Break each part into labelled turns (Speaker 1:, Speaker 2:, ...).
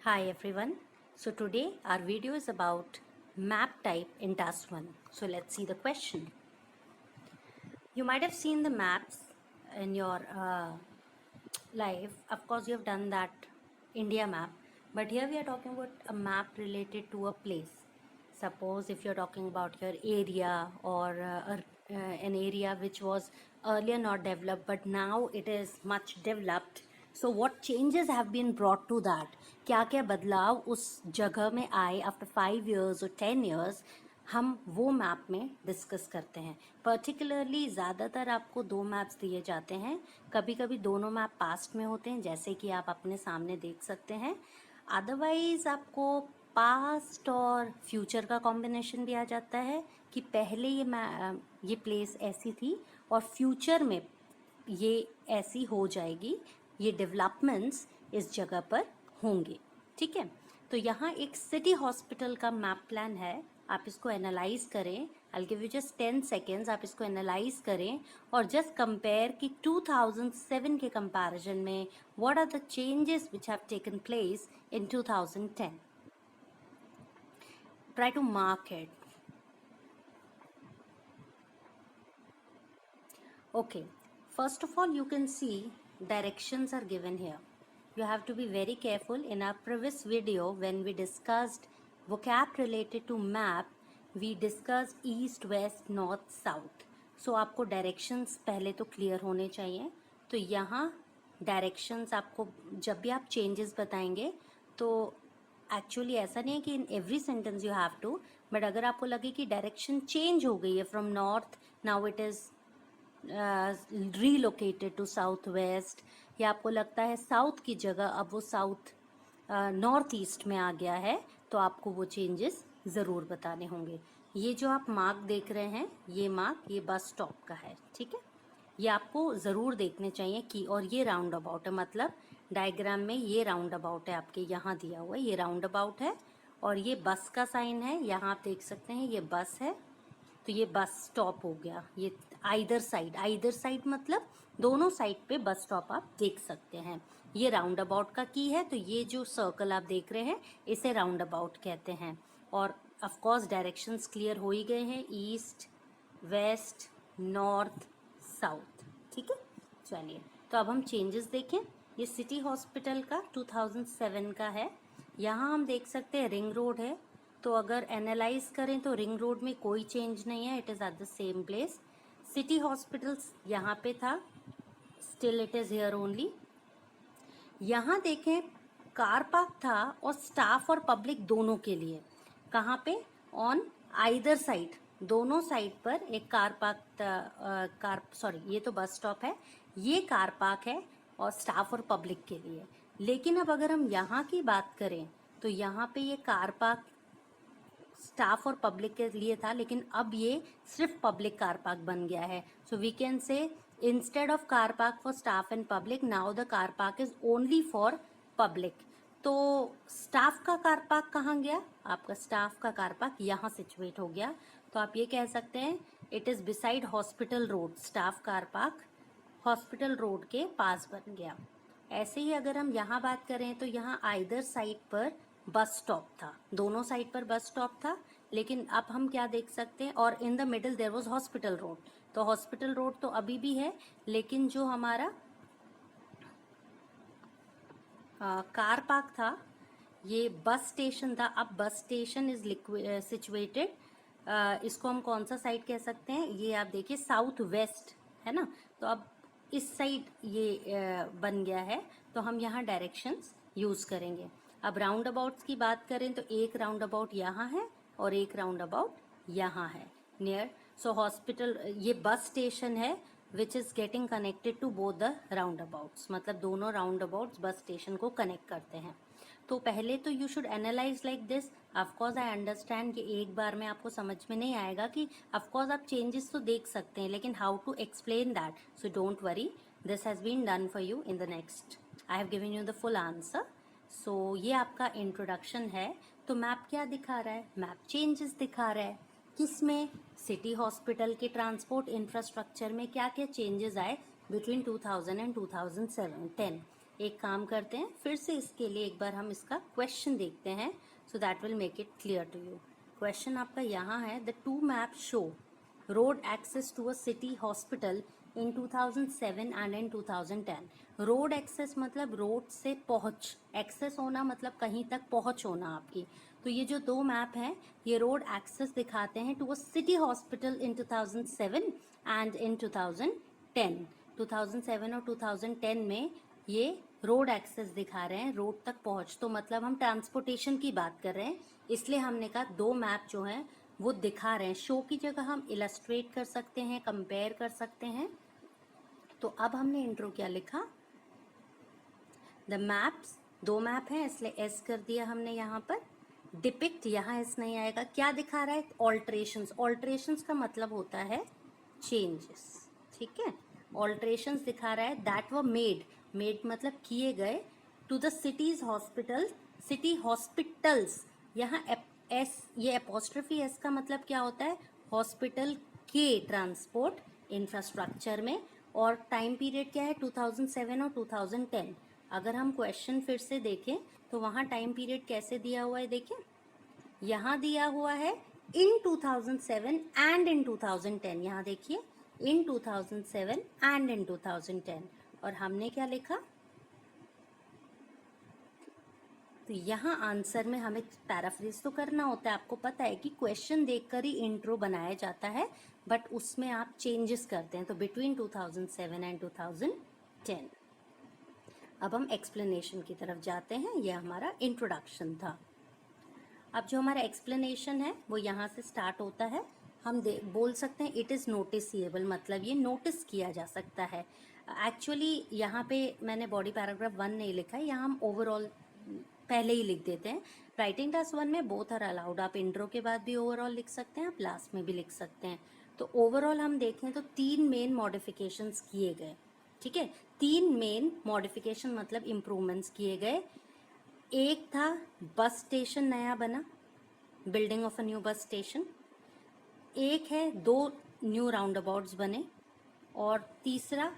Speaker 1: Hi everyone. So today our video is about map type in task 1. So let's see the question. You might have seen the maps in your life. Of course you have done that India map, but here we are talking about a map related to a place. Suppose if you're talking about your area or an area which was earlier not developed but now it is much developed. So what changes have been brought to that? क्या क्या बदलाव उस जगह में आए after 5 years और 10 years, हम वो मैप में डिस्कस करते हैं. पर्टिकुलरली ज़्यादातर आपको दो मैप्स दिए जाते हैं. कभी कभी दोनों मैप पास्ट में होते हैं, जैसे कि आप अपने सामने देख सकते हैं. अदरवाइज आपको पास्ट और फ्यूचर का कॉम्बिनेशन भी आ जाता है कि पहले ये प्लेस ऐसी थी और फ्यूचर में ये ऐसी हो जाएगी, ये डेवलपमेंट्स इस जगह पर होंगे. ठीक है, तो यहाँ एक सिटी हॉस्पिटल का मैप प्लान है. आप इसको एनालाइज करें. I give you just 10 seconds. आप इसको एनालाइज करें और जस्ट कंपेयर कि 2007 के कंपैरिजन में what are the changes which have taken place in 2010. Try to mark it. Okay, first of all, you can see directions are given here. You have to be very careful. In our previous video, when we discussed vocab related to map, we discussed east, west, north, south. So आपको directions पहले तो clear होने चाहिए. तो यहाँ directions आपको जब भी आप changes बताएंगे तो एक्चुअली ऐसा नहीं है कि in every sentence you have to, but अगर आपको लगे कि डायरेक्शन चेंज हो गई है from north, now it is relocated to south west, या आपको लगता है साउथ की जगह अब वो साउथ नॉर्थ ईस्ट में आ गया है, तो आपको वो चेंजेस ज़रूर बताने होंगे. ये जो आप मार्क देख रहे हैं, ये मार्क ये बस स्टॉप का है. ठीक है, ये आपको ज़रूर देखने चाहिए कि, और ये राउंड अबाउट है, मतलब डायग्राम में ये राउंड अबाउट है आपके यहाँ दिया हुआ है, ये राउंड अबाउट है और ये बस का साइन है. यहाँ आप देख सकते हैं ये बस है, तो ये बस स्टॉप हो गया. ये आइदर साइड मतलब दोनों साइड पे बस स्टॉप आप देख सकते हैं. ये राउंड अबाउट का की है, तो ये जो सर्कल आप देख रहे हैं इसे राउंड अबाउट कहते हैं. और ऑफ कोर्स डायरेक्शंस क्लियर हो ही गए हैं, ईस्ट, वेस्ट, नॉर्थ, साउथ. ठीक है, चलिए तो अब हम चेंजेस देखें. ये सिटी हॉस्पिटल का 2007 का है. यहाँ हम देख सकते हैं रिंग रोड है, तो अगर एनालाइज करें तो रिंग रोड में कोई चेंज नहीं है, it is at the same place. City hospitals यहाँ पे था, still it is here only. यहाँ देखें कार पार्क था और स्टाफ और पब्लिक दोनों के लिए. कहाँ पे? ऑन आइदर साइड, दोनों साइड पर एक कार पार्क, ये तो बस स्टॉप है, ये कार पार्क है और स्टाफ और पब्लिक के लिए. लेकिन अब अगर हम यहाँ की बात करें तो यहाँ पे ये कार पार्क स्टाफ और पब्लिक के लिए था, लेकिन अब ये सिर्फ पब्लिक कार पार्क बन गया है. So we can say instead of car park for staff and public, now the car park is only for public. तो स्टाफ का कार पार्क कहाँ गया? आपका स्टाफ का कार पार्क यहाँ सिचुएट हो गया. तो आप ये कह सकते हैं it is beside hospital road. Staff car park hospital road के पास बन गया. ऐसे ही अगर हम यहाँ बात करें तो यहाँ आइदर साइड पर बस स्टॉप था, दोनों साइड पर बस स्टॉप था. लेकिन अब हम क्या देख सकते हैं, और in the middle there was hospital road. तो हॉस्पिटल रोड तो अभी भी है, लेकिन जो हमारा कार पार्क था, ये बस स्टेशन था. अब बस स्टेशन इज सिचुएटेड, इसको हम कौन सा साइड कह सकते हैं? ये आप देखिए साउथ वेस्ट है ना, तो अब इस साइड ये बन गया है, तो हम यहाँ डायरेक्शंस यूज़ करेंगे. अब राउंड अबाउट्स की बात करें तो एक राउंड अबाउट यहाँ है और एक राउंड अबाउट यहाँ है नियर. सो हॉस्पिटल, ये बस स्टेशन है which is getting connected to both the roundabouts, मतलब दोनों राउंड अबाउट्स बस स्टेशन को कनेक्ट करते हैं. तो पहले तो you should analyse like this. Of course I understand कि एक बार में आपको समझ में नहीं आएगा, कि ऑफकोर्स आप चेंजेस तो देख सकते हैं, लेकिन how to explain that. So don't worry, this has been done for you in the next. I have given you the full answer. So ये आपका इंट्रोडक्शन है. तो मैप क्या दिखा रहा है? मैप चेंजेस दिखा रहा है. किसमें? सिटी हॉस्पिटल के ट्रांसपोर्ट इंफ्रास्ट्रक्चर में क्या क्या चेंजेस आए बिटवीन 2000 एंड 2010. एक काम करते हैं, फिर से इसके लिए एक बार हम इसका क्वेश्चन देखते हैं, so that will make it clear to you. Question आपका यहाँ है, the two map show road access to a city hospital in 2007 and in 2010। Road access मतलब रोड से पहुंच, एक्सेस होना मतलब कहीं तक पहुंच होना आपकी। तो ये जो दो मैप हैं ये रोड एक्सेस दिखाते हैं to a city hospital in 2007 and in 2010। 2007 और 2010 में ये रोड एक्सेस दिखा रहे हैं, रोड तक पहुंच, तो मतलब हम ट्रांसपोर्टेशन की बात कर रहे हैं, इसलिए हमने कहा दो मैप जो हैं वो दिखा रहे हैं। शो की जगह हम इलस्ट्रेट कर सकते हैं, कंपेयर कर सकते हैं। तो अब हमने इंट्रो क्या लिखा, द मैप्स, दो मैप हैं इसलिए एस कर दिया हमने यहाँ पर। डिपिक्ट, यहाँ एस नहीं आएगा, क्या दिखा रहा है, ऑल्ट्रेशंस। ऑल्ट्रेशंस का मतलब होता है चेंजेस, ठीक है। ऑल्ट्रेशंस दिखा रहा है दैट वर मेड, मेड मतलब किए गए, to the cities hospital, city hospitals. यहाँ एस, ये एपोस्ट्रोफी एस का मतलब क्या होता है, हॉस्पिटल के ट्रांसपोर्ट इंफ्रास्ट्रक्चर में। और टाइम पीरियड क्या है, 2007 और 2010। अगर हम क्वेश्चन फिर से देखें तो वहाँ टाइम पीरियड कैसे दिया हुआ है, देखें यहाँ दिया हुआ है इन 2007 एंड इन 2010। यहाँ देखिए इन 2007 एंड इन 2010, और हमने क्या लिखा, तो यहाँ आंसर में हमें पैराफ्रेज तो करना होता है। आपको पता है कि क्वेश्चन देखकर ही इंट्रो बनाया जाता है, बट उसमें आप चेंजेस करते हैं। तो बिटवीन 2007 एंड 2010। अब हम एक्सप्लेनेशन की तरफ जाते हैं, यह हमारा इंट्रोडक्शन था। अब जो हमारा एक्सप्लेनेशन है वो यहाँ से स्टार्ट होता है। हम बोल सकते हैं इट इज़ नोटिसेबल, मतलब ये नोटिस किया जा सकता है। एक्चुअली यहाँ पे मैंने बॉडी पैराग्राफ 1 नहीं लिखा है, यहाँ हम ओवरऑल पहले ही लिख देते हैं। राइटिंग टास्क 1 में बोथ आर अलाउड, आप इंट्रो के बाद भी ओवरऑल लिख सकते हैं, आप लास्ट में भी लिख सकते हैं। तो ओवरऑल हम देखें तो 3 मेन मॉडिफिकेशंस किए गए, ठीक है। 3 मेन मॉडिफिकेशन मतलब इम्प्रूवमेंट्स किए गए। एक था बस स्टेशन नया बना, building of a new bus station. एक है 2 न्यू राउंड अबाउट्स बने, और तीसरा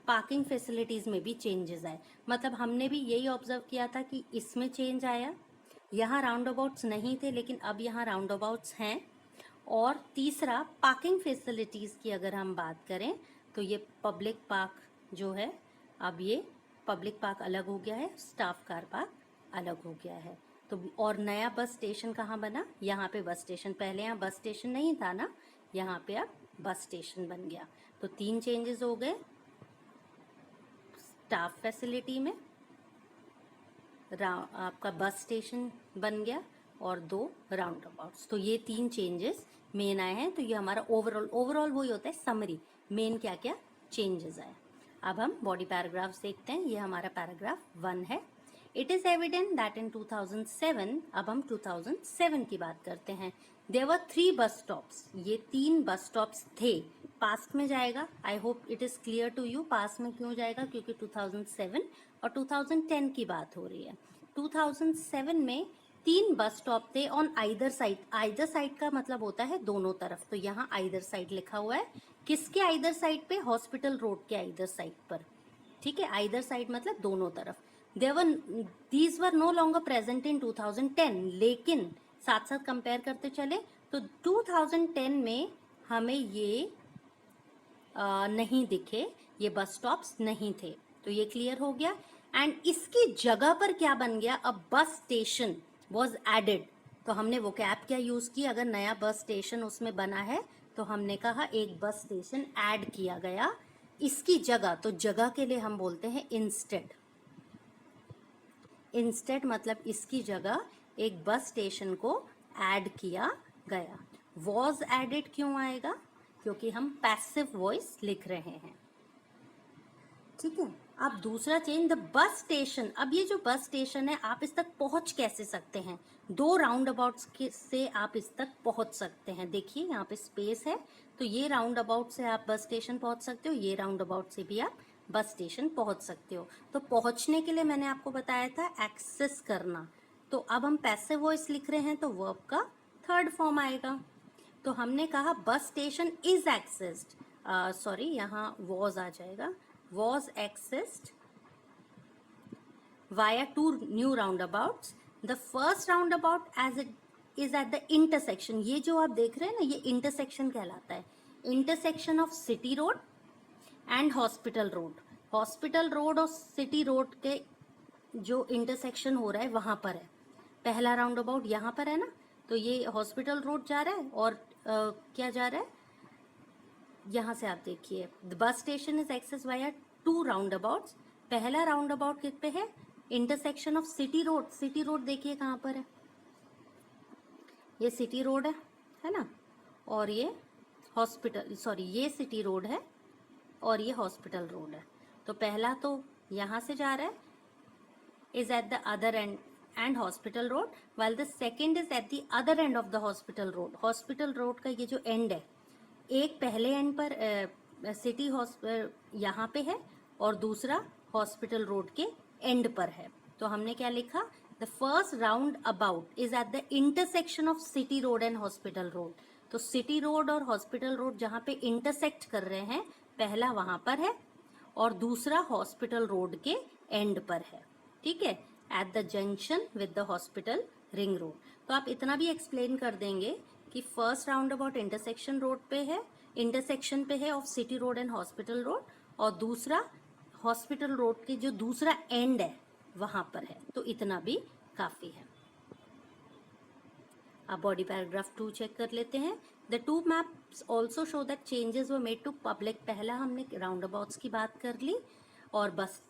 Speaker 1: पार्किंग फैसिलिटीज़ में भी चेंजेस आए। मतलब हमने भी यही ऑब्जर्व किया था कि इसमें चेंज आया, यहाँ राउंड अबाउट्स नहीं थे लेकिन अब यहाँ राउंड अबाउट्स हैं। और तीसरा पार्किंग फैसिलिटीज़ की अगर हम बात करें तो ये पब्लिक पार्क जो है, अब ये पब्लिक पार्क अलग हो गया है, स्टाफ कार पार्क अलग हो गया है। तो और नया बस स्टेशन कहाँ बना, यहाँ पे बस स्टेशन, पहले यहाँ बस स्टेशन नहीं था ना, यहाँ पे अब बस स्टेशन बन गया। तो 3 चेंजेस हो गए, स्टाफ फैसिलिटी में आपका बस स्टेशन बन गया, और 2 राउंड अबाउट्स। तो ये 3 चेंजेस मेन आए हैं। तो ये हमारा ओवरऑल वही होता है समरी, मेन क्या क्या चेंजेस आए। अब हम बॉडी पैराग्राफ्स देखते हैं। ये हमारा पैराग्राफ 1 है। It is evident that in 2007, अब हम 2007 की बात करते हैं, देयर वर 3 बस स्टॉप्स, ये 3 बस स्टॉप्स थे। पास्ट में जाएगा, I hope it is clear to you. Past में क्यों जाएगा, क्योंकि 2007 और 2010 की बात हो रही है। 2007 में 3 बस स्टॉप थे on either side. Either side का मतलब होता है दोनों तरफ, तो यहाँ आइदर साइड लिखा हुआ है। किसके आइदर साइड पे, हॉस्पिटल रोड के आइदर साइड पर, ठीक है। आइदर साइड मतलब दोनों तरफ। These were no longer present in 2010, लेकिन साथ साथ कंपेयर करते चले तो 2010 में हमें ये नहीं दिखे, ये बस स्टॉप्स नहीं थे। तो ये क्लियर हो गया। एंड इसकी जगह पर क्या बन गया, अब बस स्टेशन वॉज एडेड। तो हमने वो कैप क्या यूज़ की, अगर नया बस स्टेशन उसमें बना है तो हमने कहा एक बस स्टेशन ऐड किया गया इसकी जगह। तो जगह के लिए हम बोलते हैं इंस्टेड। इंस्टेड मतलब इसकी जगह एक बस स्टेशन को ऐड किया गया। वॉज एडेड क्यों आएगा, क्योंकि हम पैसिव वॉइस लिख रहे हैं, ठीक है। अब दूसरा चेंज, द बस स्टेशन। अब ये जो बस स्टेशन है आप इस तक पहुंच कैसे सकते हैं, 2 राउंड अबाउट्स से आप इस तक पहुंच सकते हैं। देखिए यहाँ पे स्पेस है, तो ये राउंड अबाउट से आप बस स्टेशन पहुंच सकते हो, ये राउंड अबाउट से भी आप बस स्टेशन पहुंच सकते हो। तो पहुंचने के लिए मैंने आपको बताया था एक्सेस करना। तो अब हम पैसिव वॉइस लिख रहे हैं तो वर्ब का 3rd फॉर्म आएगा। तो हमने कहा बस स्टेशन इज एक्सेस्ड, सॉरी यहाँ वॉज आ जाएगा, was accessed via two new roundabouts. The first roundabout as it is at the intersection. ये जो आप देख रहे हैं ना, ये intersection कहलाता है. Intersection of City Road and Hospital Road. Hospital Road और City Road के जो intersection हो रहा है वहाँ पर है. पहला राउंड यहाँ पर है ना, तो ये हॉस्पिटल रोड जा रहा है और क्या जा रहा है, यहाँ से आप देखिए the bus station is access via two roundabouts. पहला राउंड अबाउट किस पे है, intersection of city road. City road देखिए कहाँ पर है, ये सिटी रोड है ना, और ये हॉस्पिटल, सॉरी ये सिटी रोड है और ये हॉस्पिटल रोड है. तो पहला तो यहाँ से जा रहा है, is at the other and and hospital road, while the second is at the other end of the hospital road. hospital road का ये जो end है, एक पहले end पर सिटी यहाँ पे है और दूसरा हॉस्पिटल रोड के end पर है. तो हमने क्या लिखा, the first roundabout is at the intersection of city road and hospital road. तो सिटी रोड और हॉस्पिटल रोड जहाँ पे इंटरसेक्ट कर रहे हैं, पहला वहाँ पर है और दूसरा हॉस्पिटल रोड के एंड पर है. ठीक है, at the junction with the hospital ring road. तो आप इतना भी एक्सप्लेन कर देंगे कि first round about intersection road पे है, इंटरसेक्शन पे है of city road and hospital road, और दूसरा हॉस्पिटल रोड के जो दूसरा एंड है वहां पर है. तो इतना भी काफी है. अब बॉडी पैराग्राफ 2 चेक कर लेते हैं. The two maps also show that changes were made to public. पहला हमने राउंड अबाउट्स की बात कर ली और बस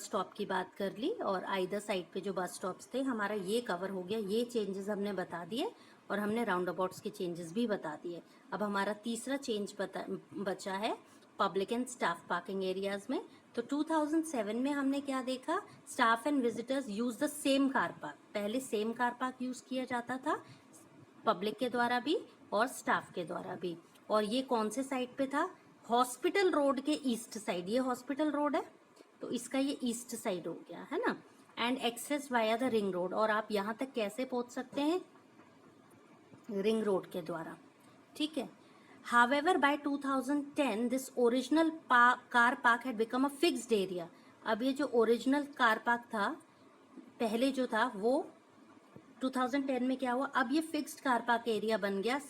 Speaker 1: स्टॉप की बात कर ली, और आइदर साइड पे जो बस स्टॉप्स थे हमारा ये कवर हो गया. ये चेंजेस हमने बता दिए और हमने राउंड अबाउट्स के चेंजेस भी बता दिए. अब हमारा तीसरा चेंज बचा है public and staff parking areas में. तो 2007 में हमने क्या देखा, staff and visitors use the same car park. पहले सेम कार पार्क यूज किया जाता था पब्लिक के द्वारा भी और स्टाफ के द्वारा भी. और ये कौन से साइड पे था, हॉस्पिटल रोड के ईस्ट साइड. ये हॉस्पिटल रोड है तो इसका ये ईस्ट साइड हो गया है ना. And access via the ring road. और आप यहाँ तक कैसे पहुंच सकते हैं, रिंग रोड के द्वारा. ठीक है. However by 2010 this original car park had become a fixed area. अब ये जो ओरिजिनल कार पार्क था पहले जो था वो 2010 में क्या हुआ, अब ये फिक्स्ड कार पार्क एरिया बन गया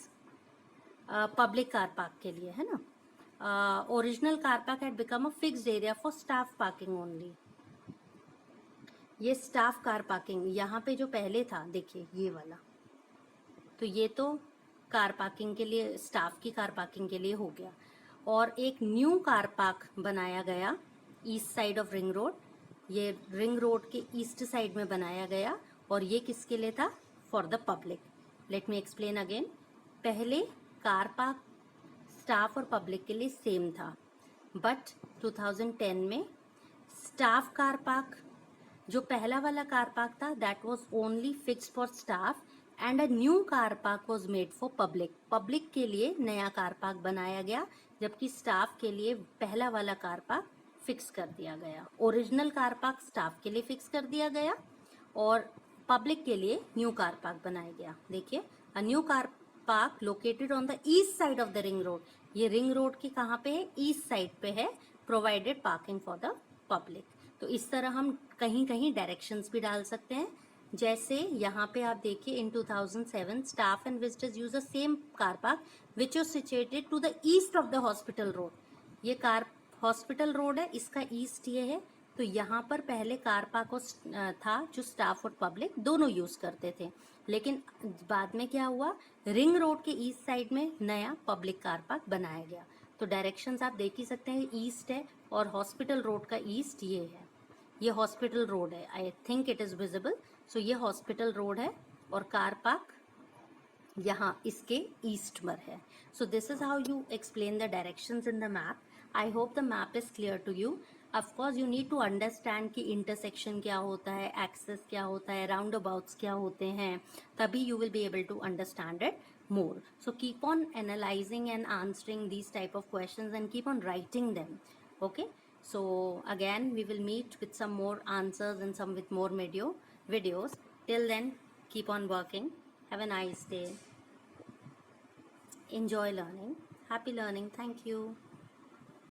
Speaker 1: पब्लिक कार पार्क के लिए, है ना. Original car park had become a fixed area for staff parking only. ये स्टाफ कार पार्किंग यहाँ पे जो पहले था देखिए ये वाला, तो ये तो कार पार्किंग के लिए, स्टाफ की कार पार्किंग के लिए हो गया. और एक न्यू कार पार्क बनाया गया east side of ring road. ये रिंग रोड के ईस्ट साइड में बनाया गया और ये किसके लिए था, for the public. Let me explain again. पहले कार पार्क स्टाफ और पब्लिक के लिए सेम था, बट 2010 में स्टाफ कार पार्क, जो पहला वाला कार पार्क था that was only fixed for staff and a new car park was made for public. Public के लिए नया कार पार्क बनाया गया, जबकि स्टाफ के लिए पहला वाला कार पार्क फिक्स कर दिया गया. ओरिजिनल कार पार्क स्टाफ के लिए फिक्स कर दिया गया और पब्लिक के लिए न्यू कार पार्क बनाया गया. देखिए, a new car park located on the east side of the ring road. ये रिंग रोड के कहाँ पे है, ईस्ट साइड पे है. Provided parking for the public. तो इस तरह हम कहीं कहीं डायरेक्शंस भी डाल सकते हैं. जैसे यहाँ पे आप देखिए, in 2007 staff and visitors use the same car park which was situated to the east of the hospital road. ये कार हॉस्पिटल रोड है, इसका ईस्ट ये है. तो यहाँ पर पहले कार पार्क था जो स्टाफ और पब्लिक दोनों यूज करते थे, लेकिन बाद में क्या हुआ, रिंग रोड के ईस्ट साइड में नया पब्लिक कार पार्क बनाया गया. तो डायरेक्शंस आप देख ही सकते हैं, ईस्ट है और हॉस्पिटल रोड का ईस्ट ये है. ये हॉस्पिटल रोड है, I think it is visible. So ये हॉस्पिटल रोड है और कार पार्क यहाँ इसके ईस्ट पर है. So this is how you explain the directions in the map. I hope the map is clear to you. Of course you need to understand कि intersection क्या होता है, एक्सेस क्या होता है, राउंड अबाउट्स क्या होते हैं, तभी you will be able to understand it more. So keep on analyzing and answering these type of questions and keep on writing them. Okay, so again we will meet with some more answers and some with more videos. Till then, keep on working. Have a nice day. Enjoy learning. Happy learning. Thank you.